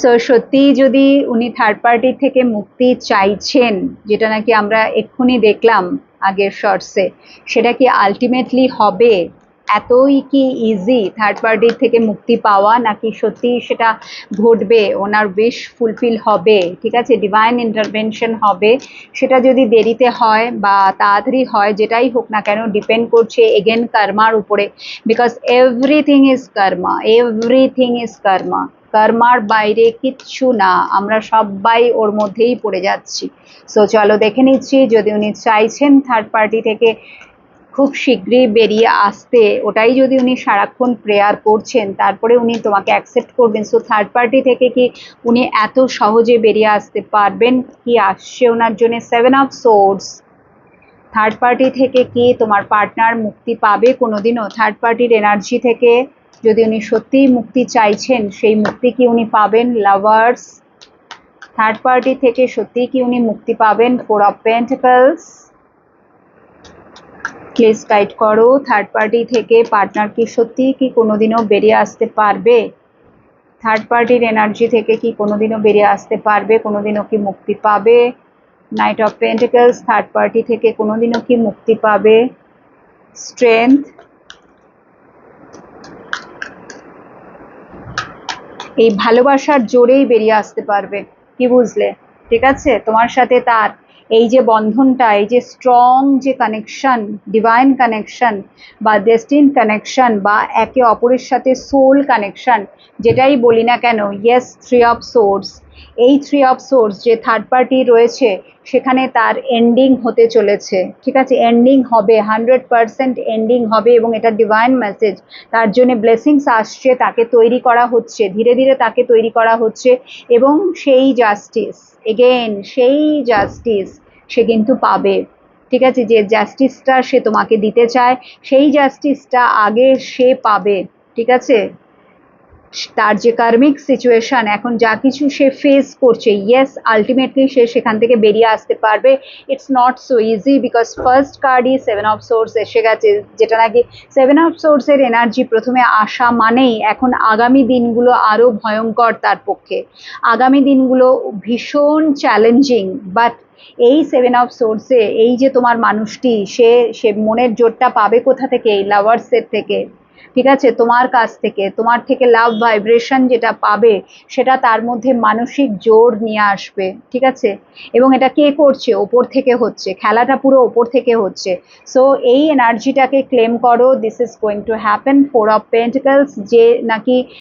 So সত্যি যদি উনি থার্ড পার্টি থেকে মুক্তি চাইছেন, যেটা নাকি আমরা এক্ষুনি দেখলাম আগের শর্টসে, সেটা কি আলটিমেটলি হবে? এতই কি ইজি থার্ড পার্টি থেকে মুক্তি পাওয়া, নাকি সত্যি সেটা ঘটবে, ওনার উইশ ফুলফিল হবে, ঠিক আছে, ডিভাইন ইন্টারভেনশন হবে? সেটা যদি দেরিতে হয় বা তাড়াতাড়ি হয়, যেটাই হোক না কেন, ডিপেন্ড করছে এগেন কর্মার উপরে। Because everything is karma, everything is karma. কর্মার বাইরে কিচ্ছু না, আমরা সবাই ওর মধ্যেই পড়ে যাচ্ছি। সো চলো দেখে নিচ্ছি, যদি উনি চাইছেন থার্ড পার্টি থেকে খুব শীঘ্রই বেরিয়ে আসতে, ওটাই যদি উনি সারাক্ষণ প্রেয়ার করছেন, তারপরে উনি তোমাকে অ্যাকসেপ্ট করবেন। সো থার্ড পার্টি থেকে কি উনি এত সহজে বেরিয়ে আসতে পারবেন? কি আসছে ওনার জন্য? 7 অফ সোর্ডস। থার্ড পার্টি থেকে কি তোমার পার্টনার মুক্তি পাবে কোনোদিনও? থার্ড পার্টির এনার্জি থেকে যদি উনি সত্যিই মুক্তি চাইছেন, সেই মুক্তি কি উনি পাবেন? লাভার্স। থার্ড পার্টি থেকে সত্যিই কি উনি মুক্তি পাবেন? 4 অফ পেন্টিকলস। প্লিজ গাইড করো, থার্ড পার্টি থেকে পার্টনার কি সত্যিই কি কোনোদিনও বেরিয়ে আসতে পারবে? থার্ড পার্টির এনার্জি থেকে কি কোনোদিনও বেরিয়ে আসতে পারবে? কোনোদিনও কি মুক্তি পাবে? Night of pentacles, third party থেকে কোনোদিনও কি মুক্তি পাবে? স্ট্রেংথ। এই ভালোবাসার জোরেই বেরিয়ে আসতে পারবে, কি বুঝলে? ঠিক আছে, তোমার সাথে তার এই যে বন্ধনটা, এই যে স্ট্রং যে কানেকশন, ডিভাইন কানেকশন বা ডেস্টিন কানেকশন, বা একে অপরের সাথে সোল কানেকশন, যেটাই বলি না কেন, ইয়েস, 3 অফ সোর্স। এই 3 অফ সোর্স যে থার্ড পার্টি রয়েছে, সেখানে তার এন্ডিং হতে চলেছে, ঠিক আছে, এন্ডিং হবে, 100% এন্ডিং হবে, এবং এটা ডিভাইন মেসেজ। তার জন্য ব্লেসিংস আসছে, তাকে তৈরি করা হচ্ছে, ধীরে ধীরে তাকে তৈরি করা হচ্ছে, এবং সেই জাস্টিস, এগেন সেই জাস্টিস সে কিন্তু পাবে। ঠিক আছে, যে জাস্টিসটা সে তোমাকে দিতে চায়, সেই জাস্টিসটা আগে সে পাবে। ঠিক আছে, তার যে কার্মিক সিচুয়েশন, এখন যা কিছু সে ফেস করছে, ইয়েস, আলটিমেটলি সে সেখান থেকে বেরিয়ে আসতে পারবে। It's not so easy, because first কার্ডই 7 অফ সোর্স এসে গেছে, যেটা নাকি 7 অফ সোর্স এর এনার্জি প্রথমে আসা মানেই এখন আগামী দিনগুলো আরো ভয়ঙ্কর তার পক্ষে, আগামী দিনগুলো ভীষণ চ্যালেঞ্জিং। বাট এই 7 অফ সোর্সে এই যে তোমার মানুষটি, সে সে মনের জোরটা পাবে কোথা থেকে? এই লাভার্সের থেকে, ঠিক আছে, তোমার কাছ থেকে, তোমার থেকে লাভ ভাইব্রেশন যেটা পাবে, সেটা তার মধ্যে মানসিক জোর নিয়ে আসবে। ঠিক আছে, এবং এটা কে করছে? ওপর থেকে হচ্ছে, খেলাটা পুরো ওপর থেকে হচ্ছে। সো এই এনার্জিটাকে ক্লেম করো, this is going to happen. 4 of pentacles, যে নাকি